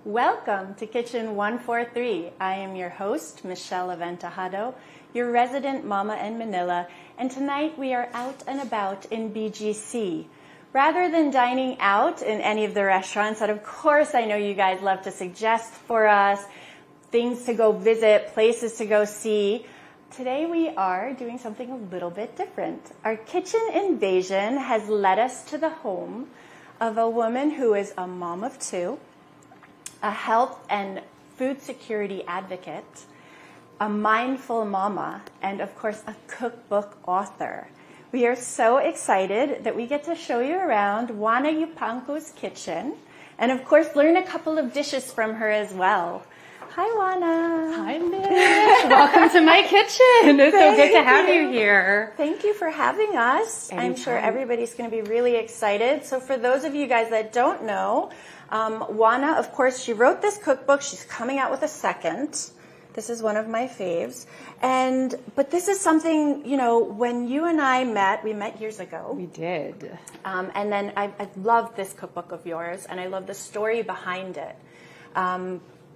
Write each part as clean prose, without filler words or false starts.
Welcome to Kitchen 143. I am your host, Michelle Aventajado, your resident mama in Manila, and tonight we are out and about in BGC. Rather than dining out in any of the restaurants that of course I know you guys love to suggest for us, things to go visit, places to go see, today we are doing something a little bit different. Our kitchen invasion has led us to the home of a woman who is a mom of two, a health and food security advocate, a mindful mama, and of course a cookbook author. We are so excited that we get to show you around Juana Yupangco's kitchen and of course learn a couple of dishes from her as well. Hi, Juana. Hi, Miss. Welcome to my kitchen. It's so good to have you here. Thank you for having us. Anytime. I'm sure everybody's going to be really excited. So for those of you guys that don't know, Juana, of course, she wrote this cookbook. She's coming out with a second. This is one of my faves. But this is something, you know, when you and I met, we met years ago. We did. And then I love this cookbook of yours, and I love the story behind it.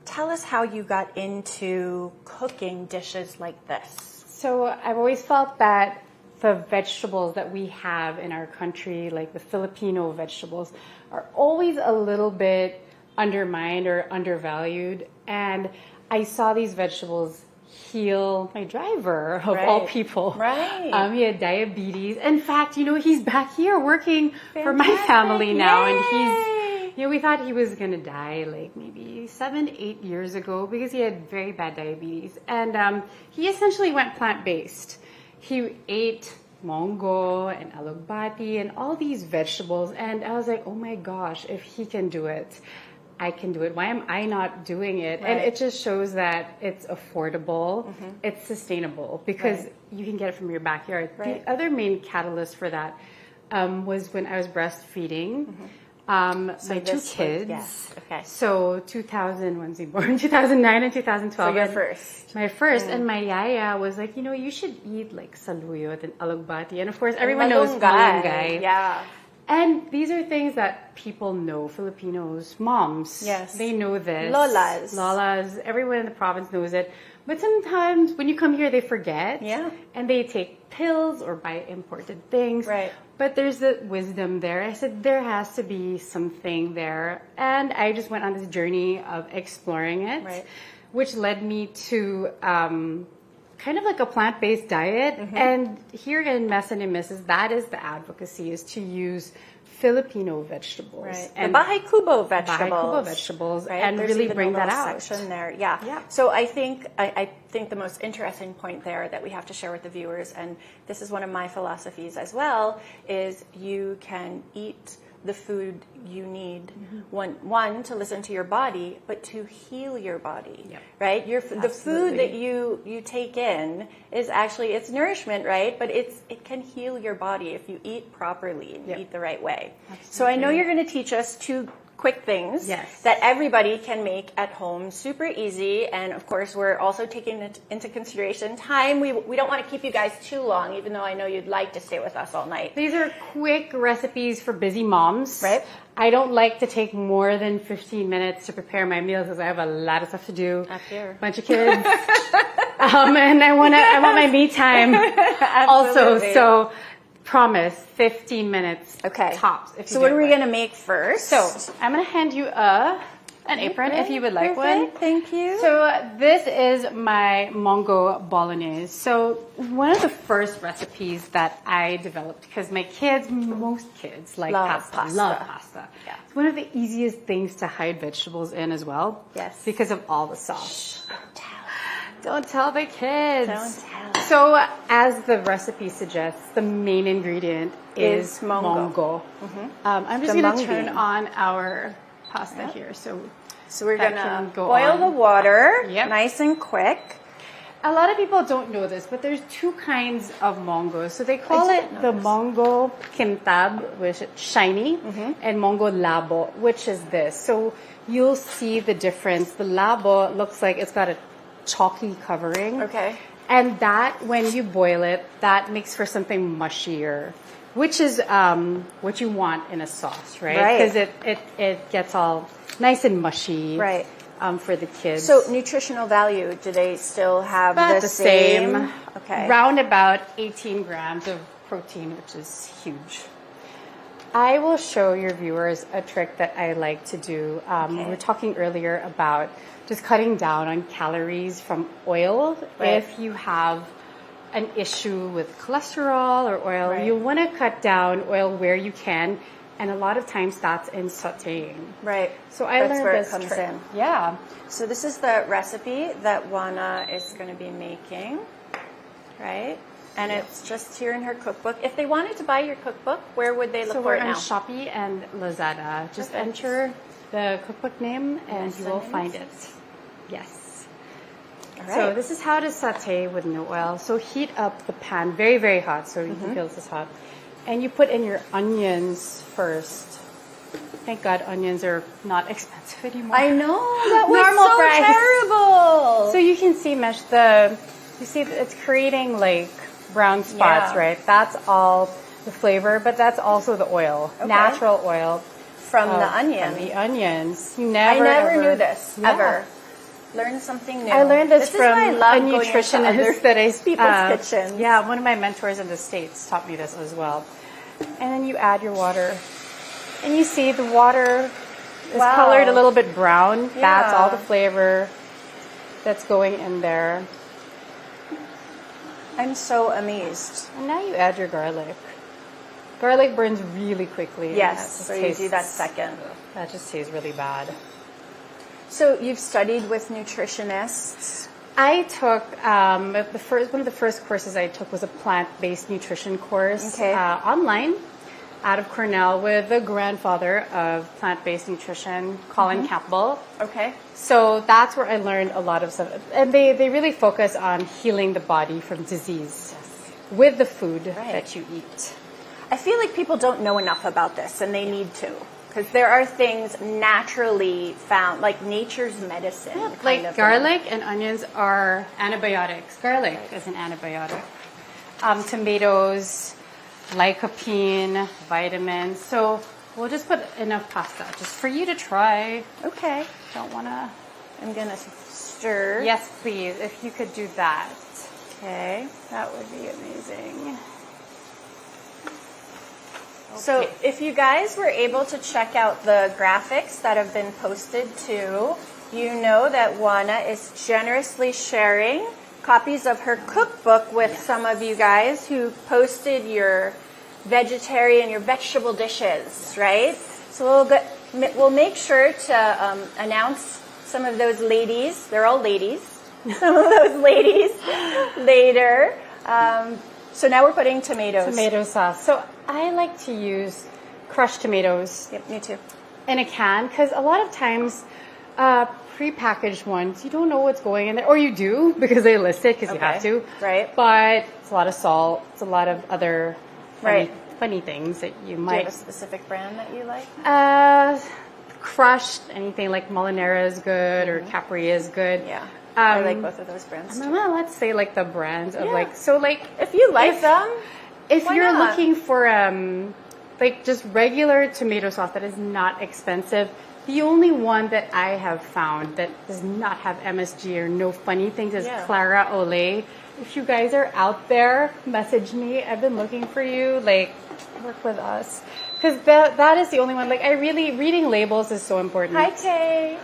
Tell us how you got into cooking dishes like this. So I've always felt that the vegetables that we have in our country, like the Filipino vegetables, are always a little bit undermined or undervalued. And I saw these vegetables heal my driver, of all people. Right. He had diabetes. In fact, you know, he's back here working for my family now. Yay. And he's, you know, we thought he was going to die like maybe 7-8 years ago because he had very bad diabetes. And he essentially went plant-based. He ate mongo and alugbati and all these vegetables. And I was like, oh my gosh, if he can do it, I can do it. Why am I not doing it? Right. And it just shows that it's affordable, it's sustainable, because you can get it from your backyard. Right. The other main catalyst for that was when I was breastfeeding. My two kids. Yes. Okay. So 2000, when's he born? 2009 and 2012. So your first. My first. And my yaya was like, you know, you should eat like saluyot and alugbati. And of course, everyone knows malunggay. Yeah. And these are things that people know, Filipinos, moms. Yes. They know this. Lolas. Lolas. Everyone in the province knows it. But sometimes when you come here, they forget. Yeah. And they take pills or buy imported things. Right. But there's the wisdom there. I said, there has to be something there. And I just went on this journey of exploring it. Right. Which led me to kind of like a plant-based diet. And here in Mesa Ni Misis, that is the advocacy, is to use Filipino vegetables. Right. And the bahay kubo vegetables. Bahay kubo vegetables. Right? And There's really even bring a that little out. section there. Yeah. Yeah. So I think the most interesting point there that we have to share with the viewers, and this is one of my philosophies as well, is you can eat the food you need, one to listen to your body, but to heal your body, right? The food that you take in is actually, it's nourishment, right? But it can heal your body if you eat properly and eat the right way. Absolutely. So I know you're going to teach us two quick things that everybody can make at home, super easy. And of course, we're also taking into consideration time. We don't want to keep you guys too long, even though I know you'd like to stay with us all night. These are quick recipes for busy moms. Right. I don't like to take more than 15 minutes to prepare my meals because I have a lot of stuff to do. Up here. Bunch of kids. And I want my me time also. So promise 15 minutes tops. So what are we going to make first? So I'm going to hand you an apron if you would like one. Thank you. So this is my mongo bolognese. So one of the first recipes that I developed, because my kids, most kids like love pasta. Yeah. It's one of the easiest things to hide vegetables in as well. Yes. Because of all the sauce. Don't tell. Don't tell the kids. Don't tell. So as the recipe suggests, the main ingredient is mongo. I'm just going to turn on our pasta here. So we're going to boil the water nice and quick. A lot of people don't know this, but there's two kinds of mongo. So they call it the mongo kintab, which is shiny, and mongo labo, which is this. So you'll see the difference. The labo looks like it's got a chalky covering. Okay. And that, when you boil it, that makes for something mushier. which is what you want in a sauce, right? Right. Because it gets all nice and mushy. Right. For the kids. So nutritional value, do they still have About the same? Okay. Round about 18 grams of protein, which is huge. I will show your viewers a trick that I like to do. We were talking earlier about just cutting down on calories from oil. Right. If you have an issue with cholesterol or oil, Right. you want to cut down oil where you can. And a lot of times that's in sauteing. Right. So I That's learned where it this comes trick. in. Yeah. So this is the recipe that Juana is going to be making, right? And it's just here in her cookbook. If they wanted to buy your cookbook, where would they look So for we're it on now? Shopee and Lazada. Just Perfect. enter the cookbook name and Mesa you will Ni find Misis. it. Yes. All So right. this is how to saute with no oil. So heat up the pan very, very hot so you Mm-hmm. can feel this is hot. And you put in your onions first. Thank God onions are not expensive anymore. I know, that was Normal so price. terrible. So you can see, Mesh, you see it's creating like brown spots, Yeah. right? That's all the flavor, but that's also the oil, Okay. natural oil. from the onion. From the onions. You I never ever knew this, Yeah. ever. Learn something new. I learned this is why I from love a going into other nutritionist that I people's kitchens. Yeah, one of my mentors in the States taught me this as well. And then you add your water. And you see the water is Wow. colored a little bit brown. That's Yeah. all the flavor that's going in there. I'm so amazed. And now you add your garlic. Garlic burns really quickly. and Yes, that just so you do that tastes- second. That just tastes really bad. So you've studied with nutritionists. I took one of the first courses I took was a plant-based nutrition course Okay. online out of Cornell with the grandfather of plant-based nutrition, Colin Mm-hmm. Campbell. Okay. So that's where I learned a lot of stuff. And they really focus on healing the body from disease with the food Right. that you eat. I feel like people don't know enough about this, and they need to. Because there are things naturally found, like nature's medicine. kind Like of garlic and onions are antibiotics. Garlic is an antibiotic. Tomatoes, lycopene, vitamins. So we'll just put enough pasta just for you to try. Okay. Don't want to. I'm going to stir. Yes, please. If you could do that, Okay. that would be amazing. So Okay. if you guys were able to check out the graphics that have been posted too, you know that Juana is generously sharing copies of her cookbook with some of you guys who posted your vegetarian, your vegetable dishes, right? So we'll make sure to announce some of those ladies. They're all ladies. Some of those ladies later. So now we're putting tomatoes. Tomato sauce. So I like to use crushed tomatoes Yep, me too. in a can because a lot of times prepackaged ones you don't know what's going in there, or you do because they list it because you have to, Right. but it's a lot of salt, it's a lot of other Right. funny things that you Do you might have a specific brand that you like? crushed. Anything like Molinera is good or Capri is good. Yeah. I like Um, both of those brands. too. Well, let's say like the brands of Yeah. like, so like If you like them, if why you're not? looking for like just regular tomato sauce that is not expensive, the only one that I have found that does not have MSG or no funny things is Yeah. Clara Olay. If you guys are out there, message me. I've been looking for you. Like, work with us. Because that is the only one. Like, reading labels is so important. hi Kay.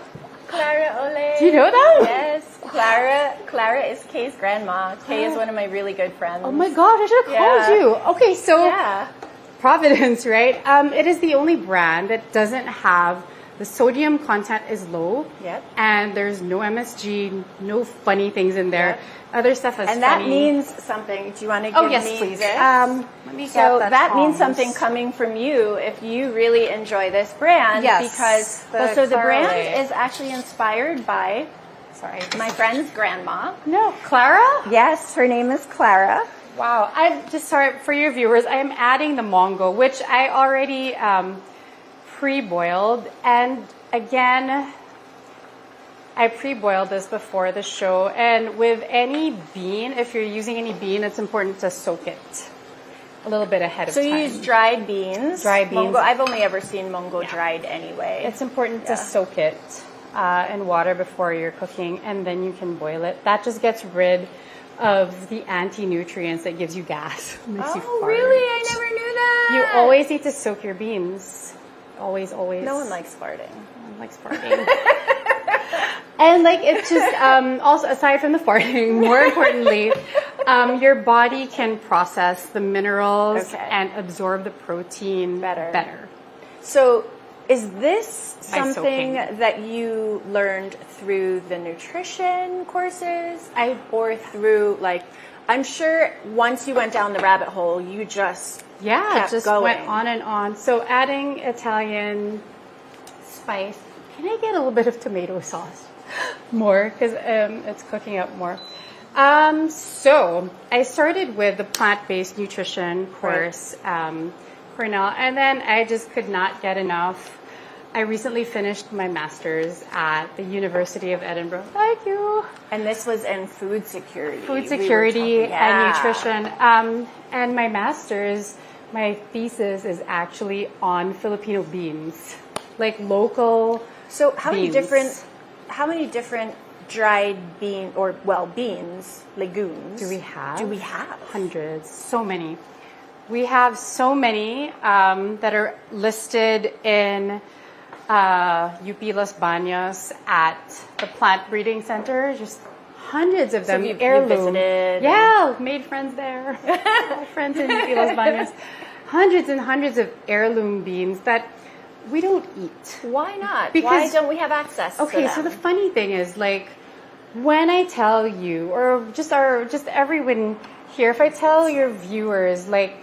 Clara Ole. Do you know that? Yes. Clara is Kay's grandma. Kay is one of my really good friends. Oh my gosh, I should have called Yeah. you. Okay, so Yeah. Providence, right? It is the only brand that doesn't have the sodium content is low. Yep. And there's no MSG, no funny things in there. Yep. Other stuff is And that funny. means something. Do you want to give Oh yes, me please. this? Let me So get that means Tom's. something coming from you if you really enjoy this brand. Yes, Because the the Clara brand Ole. is actually inspired by Sorry. my friend's grandma. No, Clara? Yes, her name is Clara. Wow. I'm just sorry for your viewers. I am adding the mongo, which I already pre-boiled. And again, I pre-boiled this before the show. And with any bean, if you're using any bean, it's important to soak it. a little bit ahead of So time. you use dried beans. Dried beans. Mongo. I've only ever seen mongo dried anyway. It's important to soak it in water before you're cooking, and then you can boil it. That just gets rid of the anti-nutrients that gives you gas. Makes you fart. Really? I never knew that. You always need to soak your beans. Always, always. No one likes farting. No one likes farting. And like it's just also aside from the farting, more importantly, your body can process the minerals and absorb the protein better. So is this By something soaking. that you learned through the nutrition courses? Or through like, I'm sure once you went down the rabbit hole, you just kept just going. went on and on. So adding Italian spice. Can I get a little bit of tomato sauce? More, because it's cooking up more. So I started with the plant-based nutrition course, Cornell, and then I just could not get enough. I recently finished my master's at the University of Edinburgh. Thank you. And this was in food security. Food security and nutrition. And my master's, my thesis is actually on Filipino beans, like local. So how beans. How many different dried beans, legumes Do we have? Hundreds. So many. We have so many that are listed in UP Los Baños at the plant breeding center. Just hundreds of them. you Heirloom. visited? Yeah, made friends there. Friends in UP Los Baños. Hundreds and hundreds of heirloom beans that we don't eat. Why not? Because- Why don't we have access to Okay, them? so the funny thing is, like, when I tell you, or just everyone here, if I tell your viewers, like,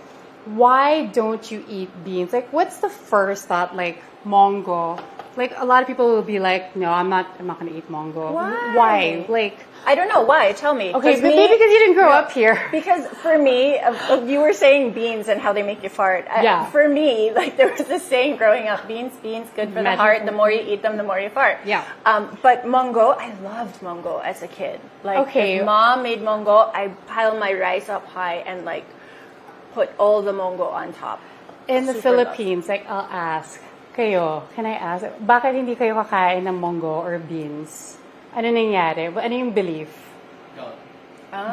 why don't you eat beans? Like, what's the first thought? Like, mongo. Like, a lot of people will be like, no, I'm not gonna eat mongo. Why? Like, I don't know why. Tell me. okay, 'Cause but maybe because you didn't grow up here. Because for me, you were saying beans and how they make you fart. Yeah. For me, like there was this saying growing up: beans, good for the Magic. heart. The more you eat them, the more you fart. Yeah. But mongo, I loved mongo as a kid. Like, Okay. if mom made mongo, I pile my rice up high and like put all the mongo on top. In the Super Philippines, like, I'll ask, kayo, can I ask, bakit hindi kayo kakain ng mongo or beans? Ano nangyari? Ano yung belief?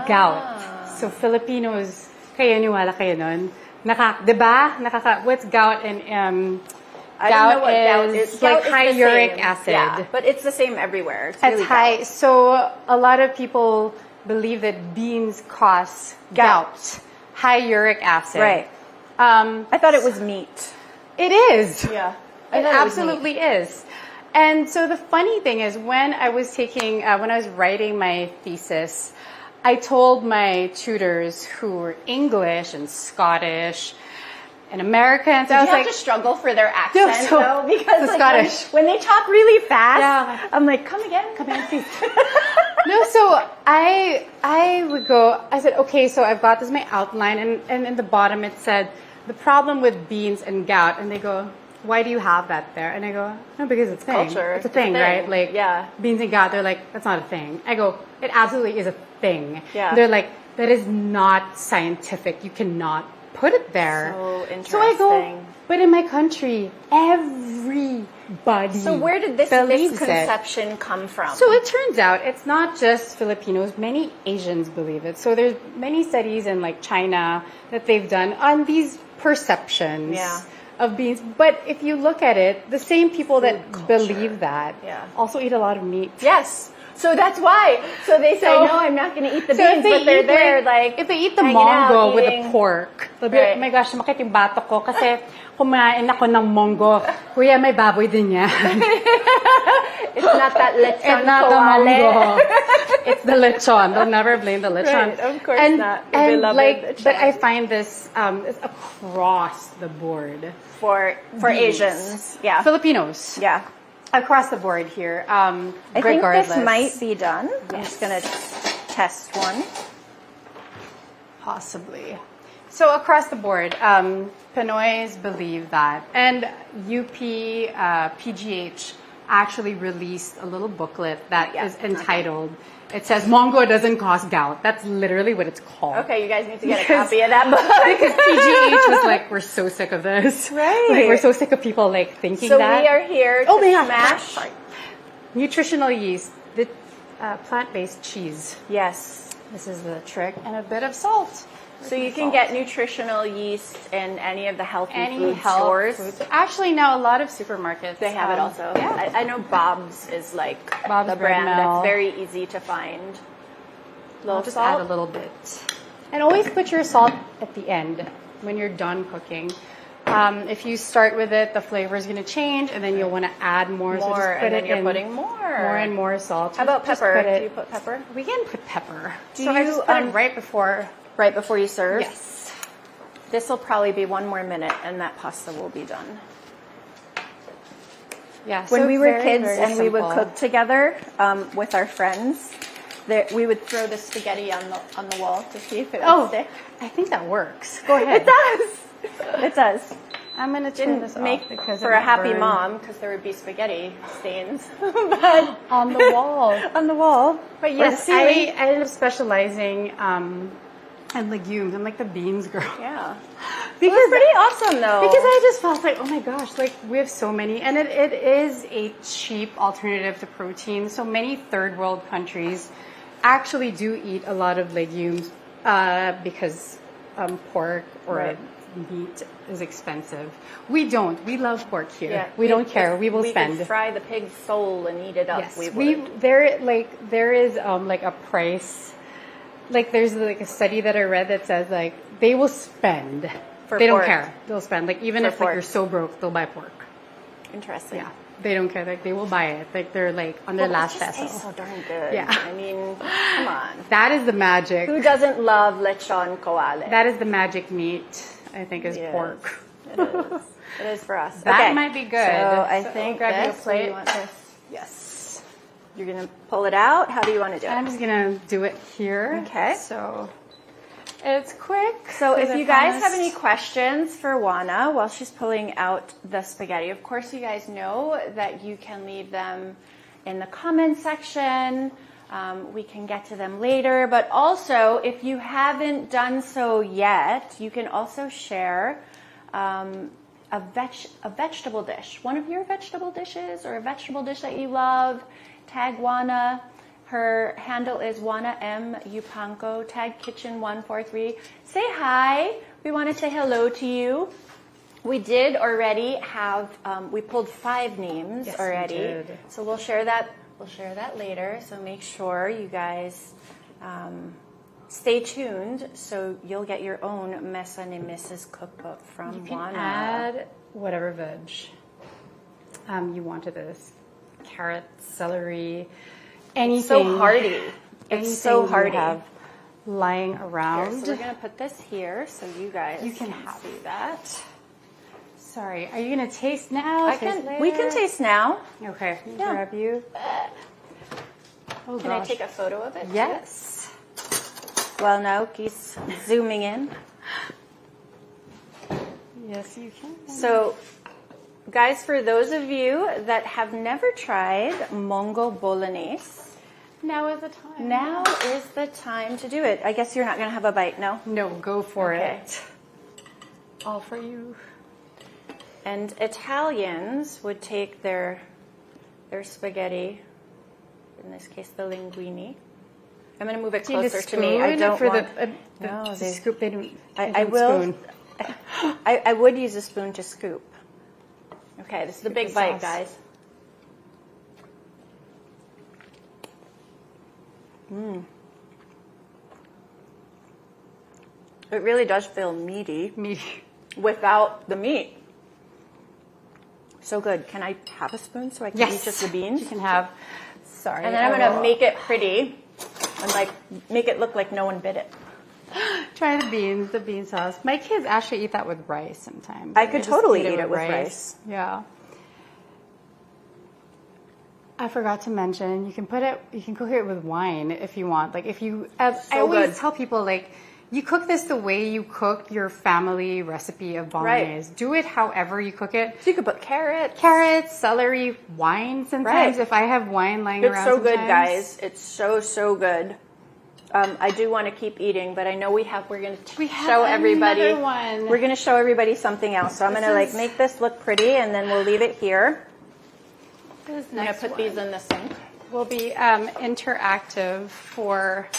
Gout. So Filipinos, kayo niwala kayo nun? Diba? What's gout and I don't know what gout is. Like Gout is high the uric same. acid. Yeah, but it's the same everywhere. It's It's really high. gout. So a lot of people believe that beans cause gout. High uric acid. Right. I thought it was meat. It is. Yeah. It absolutely is. And so the funny thing is, when I was writing my thesis, I told my tutors who were English and Scottish and Americans, Did I was you have like, to struggle for their accent so- though? Because the like, Scottish. when they talk really fast, Yeah. I'm like, come again. please. No, so I would go, I said, okay, so I've got this, my outline, and in the bottom it said, the problem with beans and gout, and they go, why do you have that there? And I go, no, because it's a thing. Culture. It's a thing, right? Like, Yeah. beans and gout, they're like, that's not a thing. I go, it absolutely is a thing. Yeah. They're like, that is not scientific. You cannot put it there. So interesting. So I go, but in my country, everybody So where did this believes it. misconception come from? So it turns out it's not just Filipinos. Many Asians believe it. So there's many studies in like China that they've done on these perceptions of beans. But if you look at it, the same people that believe that also eat a lot of meat. Yes. So that's why. So they say, no, I'm not going to eat the beans, but they're there like, if they eat the hanging out, mongo with eating. the pork, they'll be like, oh my gosh, makit yung batok ko kasi kumain ako ng mongo. Kuya, may baboy din yan. It's not that lechon It's not the kawale. mongo. It's the lechon. They'll never blame the lechon. Right, of course not. The And beloved like, lechon. but I find this it's across the board. For Beans. Asians. Yeah. Filipinos. Yeah. Across the board here. I think Regardless. this might be done. I'm just going to test one. Possibly. So across the board, Pinoys believe that. And UP, PGH actually released a little booklet that Not yet. is entitled, it says, Mongo doesn't cost gout. That's literally what it's called. Okay, you guys need to get a copy of that book. Because PGH was like, we're so sick of this. Right. Like, we're so sick of people like thinking So that. we are here to smash. Sorry. Nutritional yeast, the plant-based cheese. Yes. This is the trick. And a bit of salt. So you can get nutritional yeast in any of the healthy food health stores. foods. Actually, now a lot of supermarkets. They have it also. Yeah. I know Bob's is like Bob's the bread brand mill. that's very easy to find. I'll just add a little bit. And always put your salt at the end when you're done cooking. If you start with it, the flavor is going to change, and then you'll want to add more. So just put and then it you're in putting more. More and more salt. How about Just pepper? put it- Do you put pepper? We can put pepper. Do So I you, just put it right before. Right before you serve? Yes. This will probably be one more minute, and that pasta will be done. Yeah. When so we it's were very, kids very and we would simple. cook together with our friends, we would throw the spaghetti on the wall to see if it would stick. I think that works. Go ahead. It does. It does. I'm going to turn this Make off because for it a might happy burn mom because there would be spaghetti stains, but on the wall. on the wall. But Or yes, ceiling. I ended up specializing in legumes. I'm like the beans girl. Yeah. Because It's pretty awesome though. Because I just felt like, oh my gosh, like we have so many, and it is a cheap alternative to protein. So many third world countries actually do eat a lot of legumes because pork or Right. meat is expensive. We don't. We love pork here. Yeah, we don't care. We will we spend. could fry the pig's soul and eat it up. Yes, we would. there is like a price. Like there's like a study that I read that says like they will spend. For they pork. don't care. They'll spend. Like even For if like pork. you're so broke, they'll buy pork. Interesting. Yeah, they don't care. Like they will buy it. Like they're like on their last It just vessel. tastes so darn good. Yeah. I mean, come on. That is the magic. Who doesn't love lechon koale? That is the magic meat. I think is Yes. pork. It is. It is for us. That Okay. might be good. So I So think grab you a this. plate. You want this? Yes. You're gonna pull it out. How do you want to do it? I'm just gonna do it here. Okay. So it's quick. So if I you guys have promised. any questions for Juana while she's pulling out the spaghetti, of course you guys know that you can leave them in the comment section. We can get to them later. But also, if you haven't done so yet, you can also share a vegetable dish. One of your vegetable dishes or a vegetable dish that you love. Tag Juana. Her handle is Juana Yupangco. Tag Kitchen143. Say hi. We want to say hello to you. We did already have, we pulled 5 names Yes, we already. did. So we'll share that later. So make sure you guys stay tuned so you'll get your own Mesa Ni Misis cookbook from You can Juana. add whatever veg you want to this. Carrots, celery, anything. It's so hearty. Anything It's so you hearty. have lying Here, around. so we're gonna put this here so you guys You can see that. Sorry, are you gonna taste now? We can taste now. Okay, let me Yeah. grab you. Oh Can I gosh. take a photo of it? Yes. Well, now he's zooming in. Yes, you can. So, guys, for those of you that have never tried Mongo Bolognese, Now is the time. now is the time to do it. I guess you're not going to have a bite, no? No, go for Okay. it. All for you. And Italians would take their spaghetti, in this case the linguine. I'm going to move it closer to me. I don't for want... the they- scoop. They don't. I don't will. spoon. I would use a spoon to scoop. Okay, this is the big the bite, sauce. guys. It really does feel meaty Me. without the meat. So good. Can I have a spoon so I can eat just the beans? You can have. Sorry. And then I'm I going to will make it pretty and like make it look like no one bit it. Try the bean sauce. My kids actually eat that with rice sometimes. I could They just totally eat it with rice. Yeah. I forgot to mention you can cook it with wine if you want. Like if you, I always good. tell people like you cook this the way you cook your family recipe of bolognese. Right. Do it however you cook it. So you could put carrots, celery, wine sometimes. Right. If I have wine lying around, it's so good, guys. It's so good. I do want to keep eating, but I know we're going to show everybody. One. We're going to show everybody something else. So I'm going to make this look pretty, and then we'll leave it here. I'm going to put these in the sink. Will be interactive for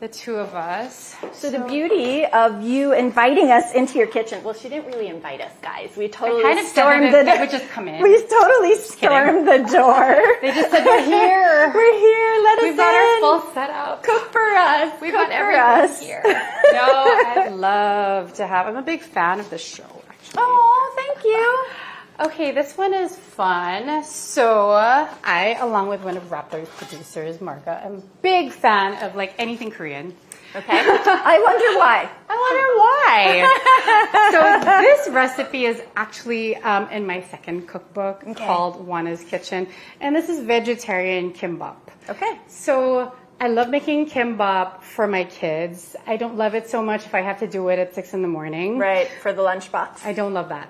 the two of us. So the beauty of you inviting us into your kitchen. Well, she didn't really invite us, guys. We totally stormed the door. They would just come in. We totally stormed the door. They just said, we're here. We're here. Let us in. We've got our full setup. Cook for us. We've got everyone here. No, I'd love to have. I'm a big fan of the show, actually. Oh, thank you. Okay, this one is fun. So I, along with one of Raptor's producers, Marga, am a big fan of like anything Korean. Okay. I wonder why. So this recipe is actually in my second cookbook called Juana's Kitchen. And this is vegetarian kimbap. Okay. So I love making kimbap for my kids. I don't love it so much if I have to do it at 6 in the morning. Right, for the lunchbox. I don't love that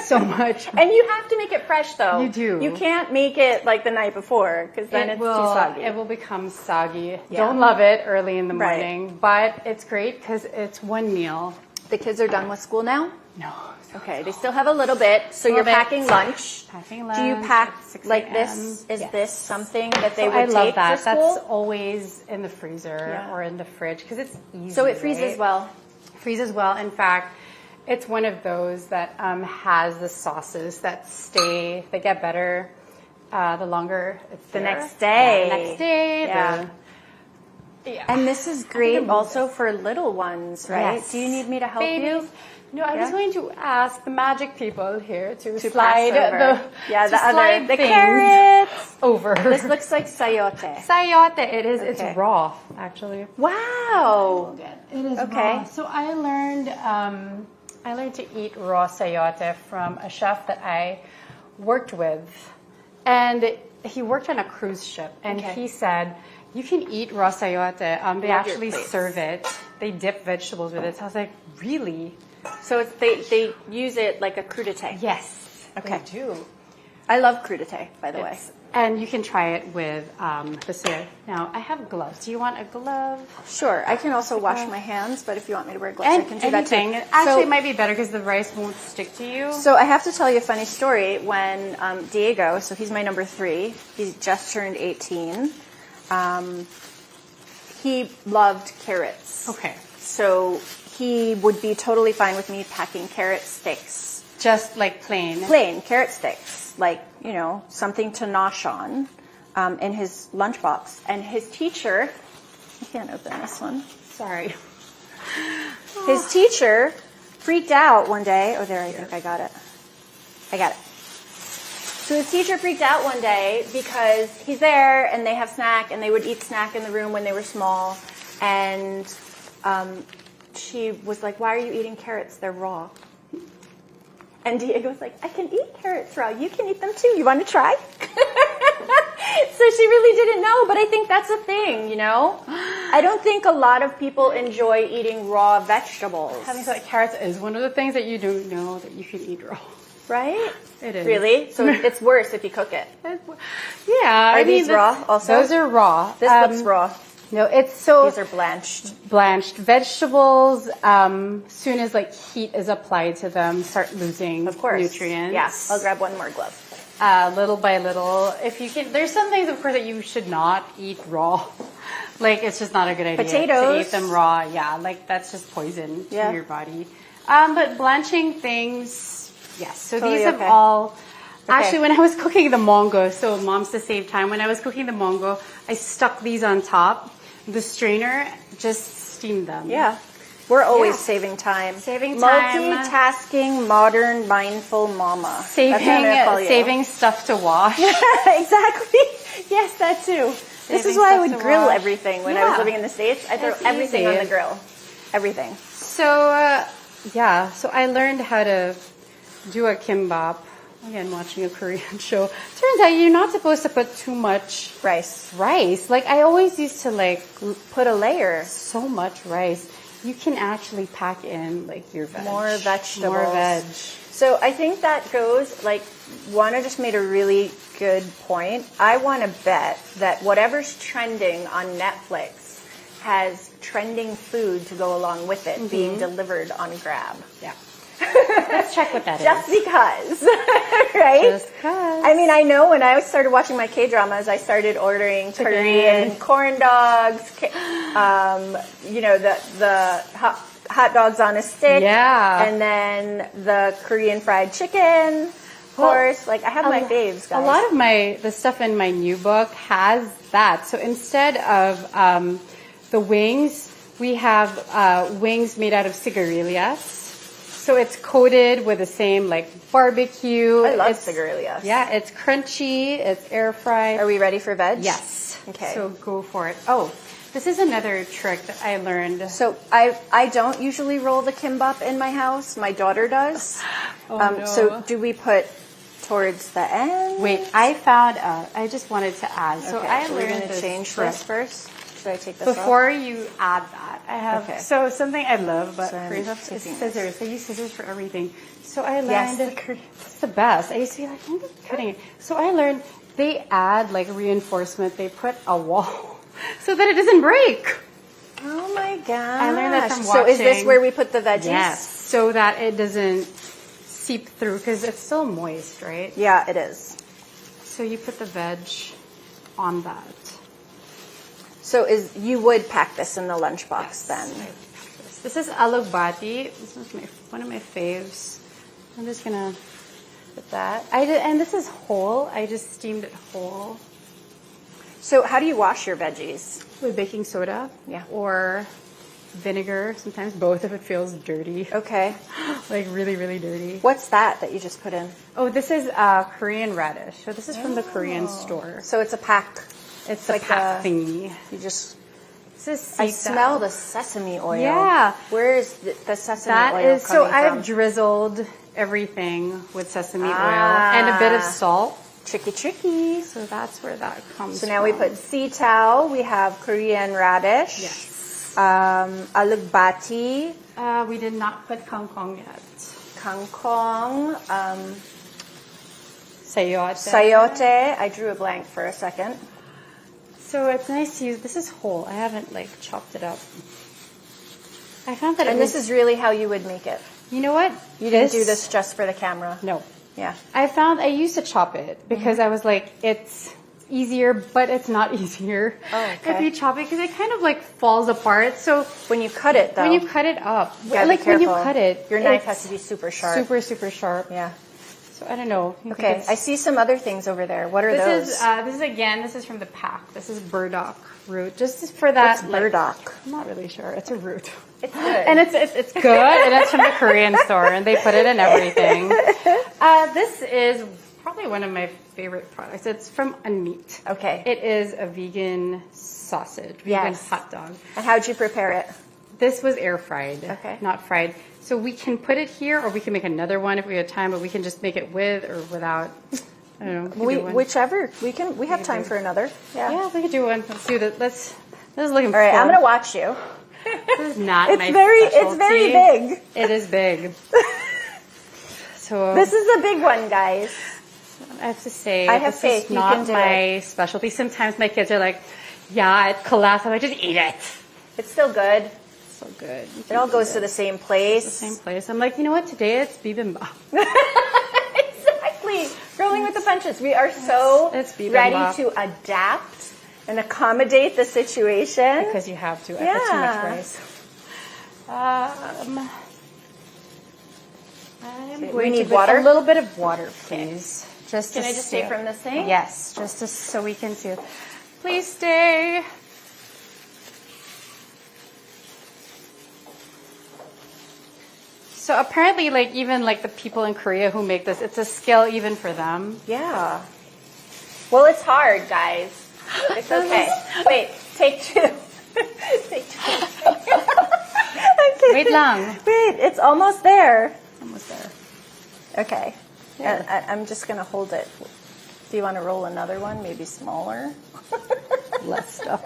so much. And you have to make it fresh, though. You do. You can't make it like the night before, because then it's too soggy. It will become soggy. Yeah. Don't love it early in the morning, but it's great because it's one meal. The kids are done with school now? No. Okay, they still have a little bit, so you're packing lunch. Packing lunch. Do you pack like this? Is this something that they would take I love that. for school? That's always in the freezer or in the fridge because it's easy. So it freezes well. Freezes well. In fact, it's one of those that has the sauces that stay. They get better the longer it's the there. next day. Yeah, the next day. Yeah. And this is great also for little ones, right? Yes. Do you need me to help you? No, I was going to ask the magic people here to slide the carrots over. This looks like sayote. Sayote, it is. Okay. It's raw, actually. Wow. It is raw. So I learned to eat raw sayote from a chef that I worked with, and he worked on a cruise ship, and he said, you can eat raw sayote. They actually serve it. They dip vegetables with it. So I was like, really? So they use it like a crudité. Yes. Okay. They do. I love crudité, by the way. And you can try it with the syrup. Now, I have gloves. Do you want a glove? Sure. I can also wash my hands, but if you want me to wear gloves, I can do that too. Actually, it might be better because the rice won't stick to you. So I have to tell you a funny story. When Diego, so he's my number 3, he just turned 18, he loved carrots. Okay. So he would be totally fine with me packing carrot sticks. Just like plain? Plain carrot sticks. Like, you know, something to nosh on in his lunchbox. And his teacher, I can't open this one. Sorry. His teacher freaked out one day. Oh, there, I think I got it. I got it. So his teacher freaked out one day because he's there and they have snack and they would eat snack in the room when they were small. And she was like, why are you eating carrots? They're raw. And Diego was like, I can eat carrots raw. You can eat them too. You want to try? So she really didn't know, but I think that's a thing, you know? I don't think a lot of people enjoy eating raw vegetables. Having said that, carrots is one of the things that you don't know that you can eat raw. Right? It is. Really? So it's worse if you cook it. Yeah. Are these raw also? Those are raw. This looks raw. No, it's so... These are blanched. Blanched vegetables, soon as like heat is applied to them, start losing nutrients. Yeah, I'll grab one more glove. Little by little. If you can, there's some things, of course, that you should not eat raw. Like, it's just not a good idea Potatoes. to eat them raw. Yeah, like that's just poison to your body. But blanching things, yes. So totally these have all... Actually, when I was cooking the mongo, so moms to save time, when I was cooking the mongo, I stuck these on top. The strainer, just steamed them. Yeah. We're always saving time. Saving time. Multitasking, modern, mindful mama. Saving stuff to wash. Exactly. Yes, that too. This is why I would grill everything when I was living in the States. I throw everything on the grill. Everything. So, so I learned how to do a kimbap again, watching a Korean show. Turns out you're not supposed to put too much Rice. Like I always used to like Put a layer. so much rice. You can actually pack in like your veg. More vegetables. More veg. So I think that goes, like, Juana just made a really good point. I want to bet that whatever's trending on Netflix has trending food to go along with it being delivered on Grab. Yeah. Let's check what that Just is. because, right? Just because. I mean, I know when I started watching my K-dramas, I started ordering Korean corn dogs, you know, the hot dogs on a stick. Yeah. And then the Korean fried chicken. Of course, like I have my faves, guys. A lot of the stuff in my new book has that. So instead of the wings, we have wings made out of sigarilyas. So it's coated with the same like barbecue. I love sigarilyas. Yeah, it's crunchy. It's air fried. Are we ready for veg? Yes. Okay. So go for it. Oh, this is another trick that I learned. So I don't usually roll the kimbap in my house. My daughter does. No. So do we put towards the end? Wait, I found I just wanted to add. So Okay, I we're learned going to this change trick. this first. Should I take this Before you add that, I have Okay. so something I love about So I'm Korean stuff is taking scissors. I use scissors for everything. So I learned Yes, it's the best. I used to be like, I'm just cutting it. So I learned they add like reinforcement. They put a wall so that it doesn't break. Oh my gosh. I learned that from So is this watching- where we put the veggies? Yes, so that it doesn't seep through because it's still moist, right? Yeah, it is. So you put the veg on that. So you would pack this in the lunchbox then? This is alugbati. This is one of my faves. I'm just gonna put that. And this is whole. I just steamed it whole So how do you wash your veggies? with baking soda. Yeah. Or vinegar. Sometimes both if it feels dirty, Okay. like really, really dirty. What's that you just put in? Oh, this is Korean radish. So this is from the Korean store. So it's a pack. It's like like a pack thingy. You just... This is I smell the sesame oil. Yeah. Where is the sesame That oil is so coming I've from? drizzled everything with sesame oil Ah. and a bit of salt. Tricky. So that's where that comes So from. now we put sitaw, we have Korean radish, Yes. alugbati, We did not put kangkong yet. kangkong, Sayote. sayote. I drew a blank for a second. So it's nice to use. This is whole. I haven't like chopped it up. I found that And this is really how you would make it. You know what? You didn't do this just for the camera. No. Yeah. I used to chop it because I was like, it's easier, but it's not easier Oh, okay. if you chop it because it kind of like falls apart. So When you cut it, though, when you cut it up, you gotta like be when you careful. cut it, Your knife it's has to be super sharp. super, super sharp. Yeah. So I don't know. You think Okay. it's- I see some other things over there. What are those? This is from the pack. This is burdock root. Just for that. What's burdock? I'm not really sure. It's a root. It's good. And it's good, and it's from the Korean store, and they put it in everything. This is probably one of my favorite products. It's from Unmeat. Okay. It is a vegan sausage, vegan Yes. hot dog. And how'd you prepare it? This was air fried, Okay. not fried. So we can put it here, or we can make another one if we have time, but we can just make it with or without. I don't know. We can do one. Whichever. We have time for another. Yeah. Yeah, we could do one. Let's do that. This is looking All right. full. I'm gonna watch you. This is not It's my very specialty. big. It is big. So This is a big one, guys. I have to say, I have this faith is you not can do my specialty. Sometimes my kids are like, "Yeah, it collapsed." I'm like, "Just eat it." It's still good. It's so good. It all goes to the same place. the same place. I'm like, you know what? Today it's bibimbap. Exactly. Rolling with the punches. We are so It's bibimbap. ready to adapt and accommodate the situation. Because you have to. I put too much Yeah. rice. I'm We going need to put water? a little bit of water, please. Just Can to I just see stay from the sink? Yes, just so we can see it. Please stay. So apparently, like even like the people in Korea who make this, it's a skill even for them. Yeah. Well, it's hard, guys. It's okay. Wait, take two. Take two. I'm kidding. Wait lang. Wait, it's almost there. Almost there. Okay. I'm just going to hold it. Do you want to roll another one? Maybe smaller? Less stuff.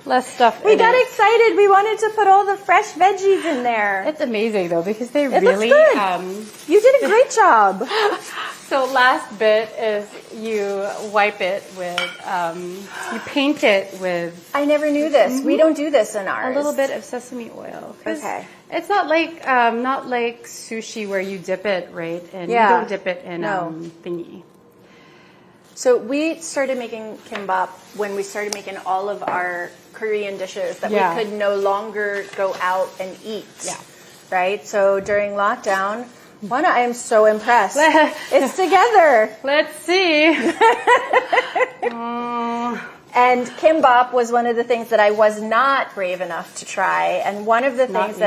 Less stuff. We got excited. We wanted to put all the fresh veggies in there. It's amazing though because they It really. looks good. You did a great job. So last bit is you wipe it with, you paint it with. I never knew this. We don't do this in ours. A little bit of sesame oil. Okay. It's not like sushi where you dip it right, and Yeah. you don't dip it in thingy. So we started making kimbap when we started making all of our Korean dishes that we could no longer go out and eat. Yeah. Right? So during lockdown, Juana, I am so impressed. It's together. Let's see. And kimbap was one of the things that I was not brave enough to try. And one of the things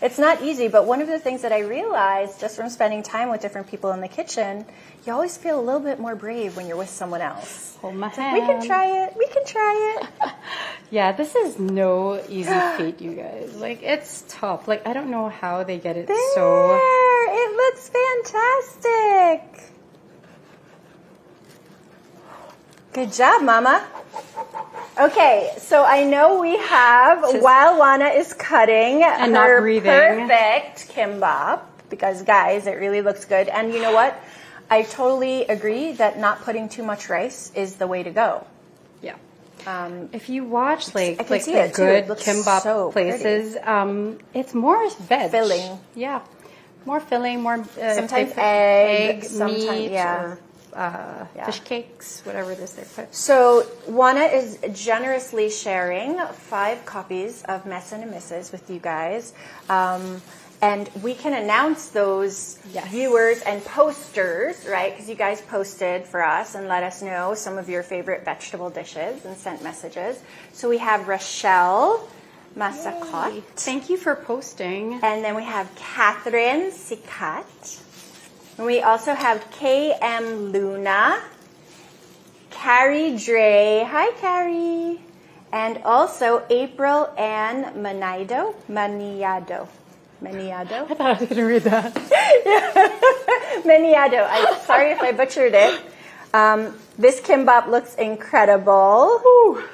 it's not easy, but one of the things that I realized just from spending time with different people in the kitchen, you always feel a little bit more brave when you're with someone else. Hold my hand. We can try it. We can try it. Yeah, this is no easy feat, you guys. Like, it's tough. Like, I don't know how they get it so... It looks fantastic. Good job, Mama. Okay, so I know we have, while Juana is cutting, and her not breathing, perfect kimbap, because guys, it really looks good. And you know what? I totally agree that not putting too much rice is the way to go. Yeah. If you watch like the good kimbap places, it's more veg. Filling. Yeah. More filling, more sometimes egg, meat, or fish cakes, whatever it is they put. So Juana is generously sharing 5 copies of Mesa Ni Misis with you guys. And we can announce those viewers and posters, right? Because you guys posted for us and let us know some of your favorite vegetable dishes and sent messages. So we have Rochelle Masacot. Thank you for posting. And then we have Catherine Sikat. And we also have KM Luna, Carrie Dre. Hi, Carrie. And also April Ann Maniado. Maniado. I thought I was going to read that. Maniado. I'm sorry if I butchered it. This kimbap looks incredible. Whew.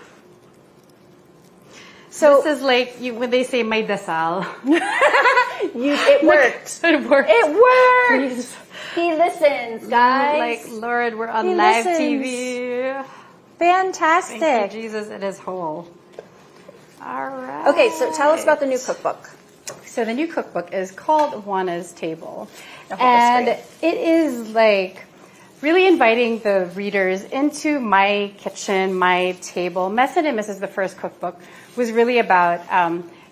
So this is like when they say may dasal. It worked. It worked. It worked. Please. He listens, guys. Like, Lord, we're on live TV. Fantastic. Thank you, Jesus, it is whole. All right. Okay, so tell us about the new cookbook. So the new cookbook is called Juana's Table. Oh, and it is like really inviting the readers into my kitchen, my table. Mesa Ni Misis, the first cookbook, was really about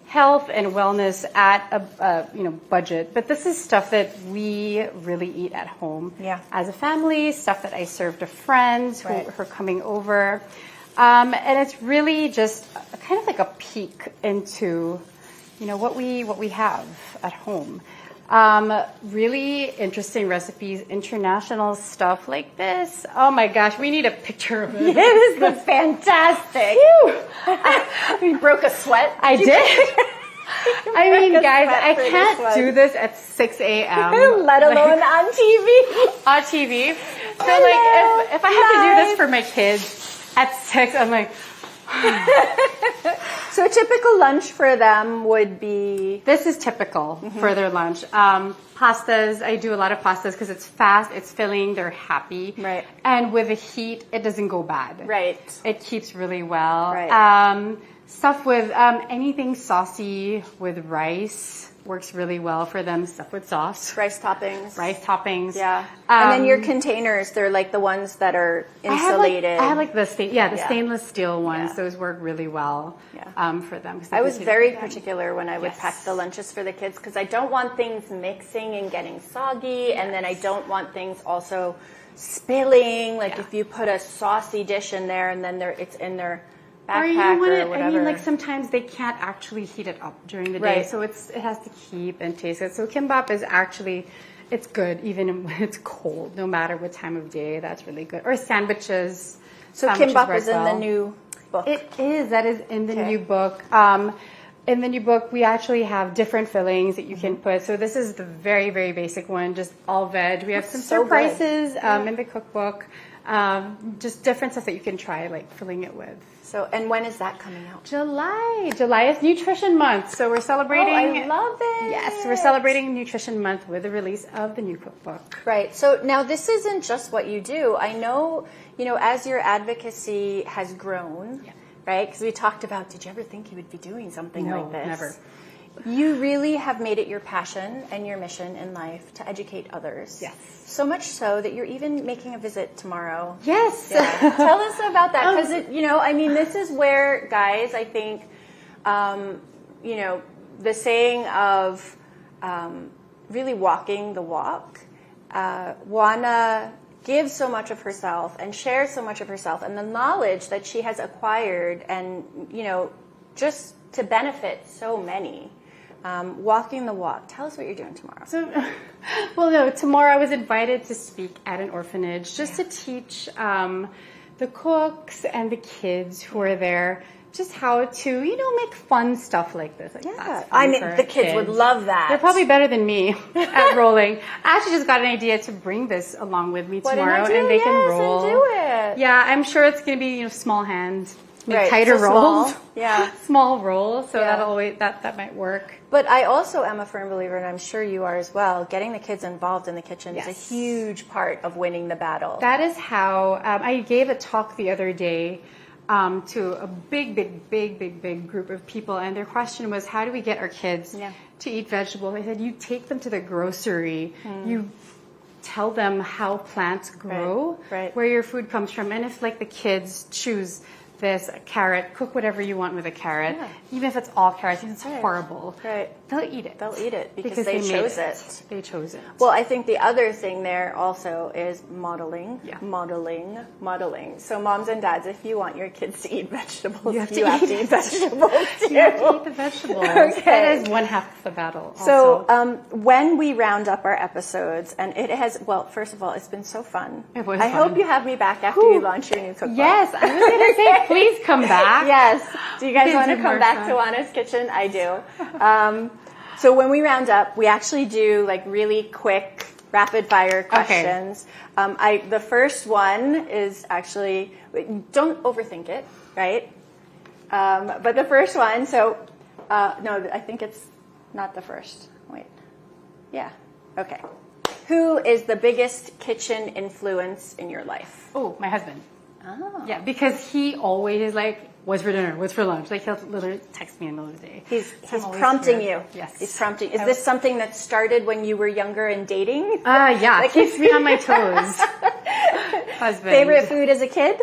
health and wellness at a budget. But this is stuff that we really eat at home as a family, stuff that I serve to friends who are coming over. And it's really just kind of like a peek into what we have at home. Really interesting recipes, international stuff like this. Oh my gosh, we need a picture of it. This looks fantastic. You broke a sweat. I did. I mean, guys, I can't do this at 6 a.m. Let alone on TV. On TV. So like, if I have to do this for my kids at 6, I'm like... So a typical lunch for them would be... This is typical for their lunch. Pastas, I do a lot of pastas because it's fast, it's filling, they're happy. Right. And with the heat, it doesn't go bad. Right. It keeps really well. Right. Stuff with anything saucy with rice works really well for them. Stuff with sauce. Rice toppings. Yeah. And then your containers, they're like the ones that are insulated. I have like the stainless steel ones. Yeah. Those work really well for them. I was very particular when I would pack the lunches for the kids because I don't want things mixing and getting soggy, and then I don't want things also spilling. Like if you put a saucy dish in there and then it's in their backpack or whatever. I mean, like sometimes they can't actually heat it up during the day, so it has to keep and taste good. So kimbap is actually, it's good even when it's cold, no matter what time of day. That's really good. Or sandwiches. So kimbap is in the new book. It is. That is in the new book. in the new book, we actually have different fillings that you can put. So this is the very, very basic one, just all veg. We have some surprises in the cookbook. Just different stuff that you can try, like filling it with. So, and when is that coming out? July. July is Nutrition Month. So we're celebrating. Oh, I love it. Yes, we're celebrating Nutrition Month with the release of the new cookbook. Right. So now this isn't just what you do. I know, as your advocacy has grown, right? Because we talked about, did you ever think you would be doing something like this? Never. You really have made it your passion and your mission in life to educate others. Yes. So much so that you're even making a visit tomorrow. Yes. Yeah. Tell us about that, because this is where, guys, I think, the saying of really walking the walk. Juana gives so much of herself and shares so much of herself, and the knowledge that she has acquired, and just to benefit so many. Walking the walk. Tell us what you're doing tomorrow. So, tomorrow I was invited to speak at an orphanage just to teach the cooks and the kids who are there just how to, make fun stuff like this. Like, I mean, the kids would love that. They're probably better than me at rolling. I actually just got an idea to bring this along with me tomorrow, and they can roll. And do it. Yeah, I'm sure it's going to be, small hands. Right, tighter rolls. Small. Yeah. Small rolls, so that might work. But I also am a firm believer, and I'm sure you are as well, getting the kids involved in the kitchen is a huge part of winning the battle. That is how I gave a talk the other day to a big group of people, and their question was, how do we get our kids to eat vegetables? I said, you take them to the grocery, you tell them how plants grow, where your food comes from, and if the kids choose this, a carrot, cook whatever you want with a carrot. Yeah. Even if it's all carrots, even if it's horrible. Right. They'll eat it. They'll eat it because they chose it. They chose it. Well, I think the other thing there also is modeling. Yeah. Modeling. So moms and dads, if you want your kids to eat vegetables, you have to eat vegetables too. You have to eat the vegetables. Okay. That is one half of the battle also. So when we round up our episodes, and it has, first of all, it's been so fun. It was I hope you have me back after you launch your new cookbook. Yes, I was going to say, please come back. Yes. Do you guys want to come back to Juana's Kitchen? I do. So when we round up, we actually do really quick rapid fire questions. Okay. The first one is actually, don't overthink it, right? But the first one, no, I think it's not the first. Wait. Yeah. Okay. Who is the biggest kitchen influence in your life? Oh, my husband. Oh. Yeah, because he always is what's for dinner? What's for lunch? He'll literally text me in the middle of the day. He's prompting you. Yes. He's prompting. Is this something that started when you were younger and dating? Yeah. Keeps me on my toes. Husband. Favorite food as a kid?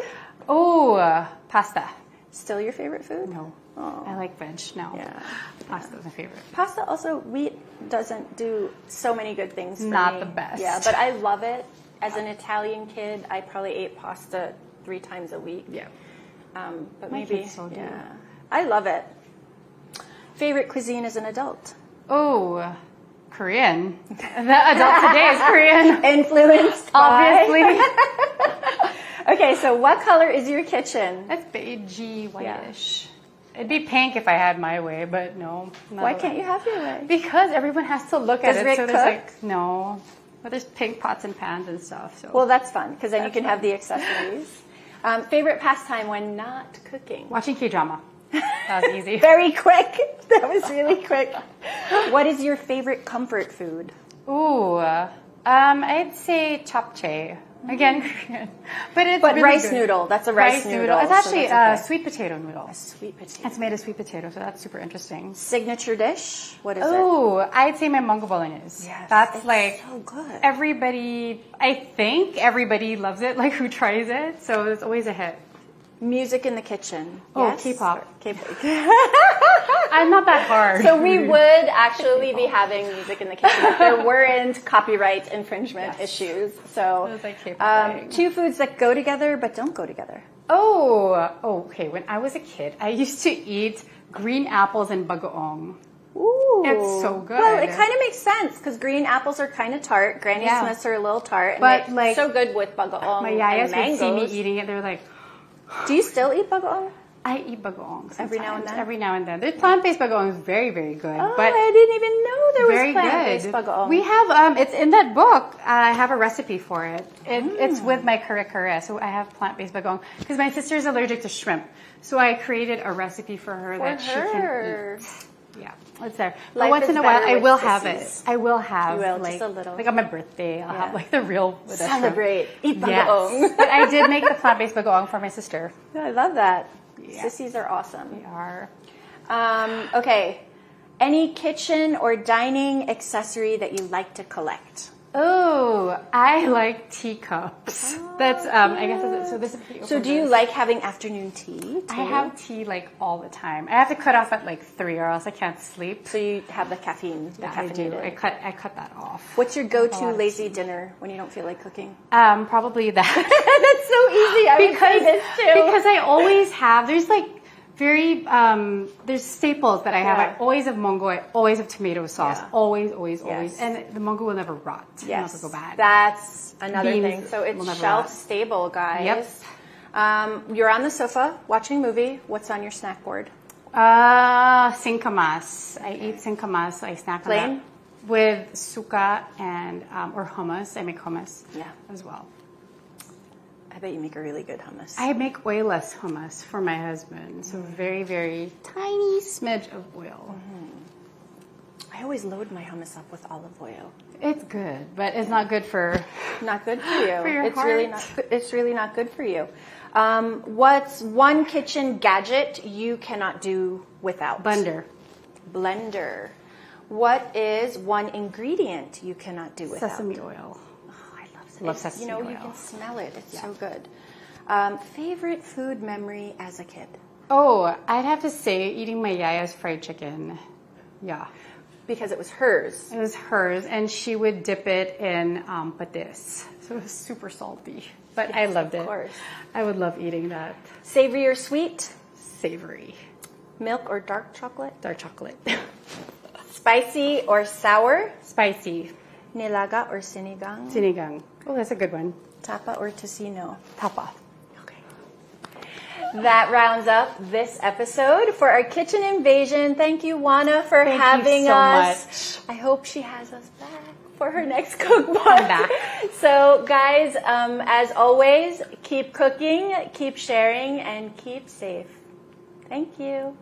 Oh, pasta. Still your favorite food? No. Oh. I like veg now. Yeah. Pasta is my favorite. Pasta also, wheat doesn't do so many good things for me. Not the best. Yeah, but I love it. As an Italian kid, I probably ate pasta 3 times a week. Yeah. But my maybe, kids so do. Yeah. I love it. Favorite cuisine as an adult? Oh, Korean. The adult today is Korean. Influenced by? Obviously. Okay, so what color is your kitchen? That's beigey, whitish. Yeah. It'd be pink if I had my way, but no. Why can't you have your way? Because everyone has to look at it. Rick so cook? there's no. But there's pink pots and pans and stuff. So. Well, that's fun, because then you can have the accessories. Favorite pastime when not cooking? Watching K-drama. That was easy. Very quick. That was really quick. What is your favorite comfort food? Ooh, I'd say japchae. Again, Korean. But it's really rice good. noodle. That's a rice noodle. It's actually so a sweet potato noodle. A sweet potato. It's made of sweet potato, so that's super interesting. Signature dish? What is it? Oh, I'd say my mango bolognese. Yes, that's so good. I think everybody loves it, who tries it. So it's always a hit. Music in the kitchen. Oh, yes? K-pop. K-pop. I'm not that hard. So we would actually be having music in the kitchen if there weren't copyright infringement issues. So K-pop 2 foods that go together but don't go together. Oh, okay. When I was a kid, I used to eat green apples and bagoong. Ooh. It's so good. Well, it kind of makes sense because green apples are kind of tart. Granny Smiths are a little tart. But so good with bagoong my and yayas mangoes. would see me eating it. They're like, do you still eat bagoong? I eat bagoong Every now and sometimes, then? Every now and then. The plant-based bagoong is very, very good. Oh, but I didn't even know there was very plant-based good. bagoong. We have, it's in that book. I have a recipe for it. It's with my kare-kare, so I have plant-based bagoong. Because my sister's allergic to shrimp. So I created a recipe for her that she can eat. Yeah, it's there. But Life once is in a while, better I with will have sissies. it. I will have, You will, like, just a little. like on my birthday, I'll have like the real with the shrimp. Celebrate. Eat bagoong. Yes. But I did make the plant-based bagoong for my sister. I love that. Yeah. Sissies are awesome. They are. Okay. Any kitchen or dining accessory that you like to collect? Oh, I like teacups. That's I guess so. This is So do you like having afternoon tea too? I have tea like all the time. I have to cut off at like 3 or else I can't sleep. So you have the caffeine. The Yeah, I do. caffeinated. I cut that off. What's your go-to lot of lazy dinner when you don't feel like cooking? Probably that. That's so easy. I would say this too. Because I always have. There's like very there's staples that I have. Yeah. I always have mongo. I always have tomato sauce. Yeah. Always, Yes. always. And the mongo will never rot. It'll Yes, never go bad. that's another Beans thing. So will it's never shelf rot. stable, guys. Yep. You're on the sofa watching a movie. What's on your snack board? Singkamas. I eat singkamas. I snack on Plain? that with suka and or hummus. I make hummus Yeah. as well. I bet you make a really good hummus. I make oilless hummus for my husband. So very, very tiny smidge of oil. I always load my hummus up with olive oil. It's good, but it's not good for Not good for you. For your it's really heart. not. It's really not good for you. What's one kitchen gadget you cannot do without? blender. Blender. What is one ingredient you cannot do without? Sesame oil. Oh, I love Love sesame. sesame You oil. can smell it. It's so good. Favorite food memory as a kid? Oh, I'd have to say eating my yaya's fried chicken. Yeah. Because it was hers. It was hers, and she would dip it in patis. So it was super salty. But I loved it. Of course. I would love eating that. Savory or sweet? Savory. Milk or dark chocolate? Dark chocolate. Spicy or sour? Spicy. Nilaga or sinigang? Sinigang. Oh, that's a good one. Tapa or tocino? Tapa. That rounds up this episode for our kitchen invasion. Thank you, Juana, for Thank you having so us. I hope she has us back for her next cookbook. I'm back. So, guys, as always, keep cooking, keep sharing, and keep safe. Thank you.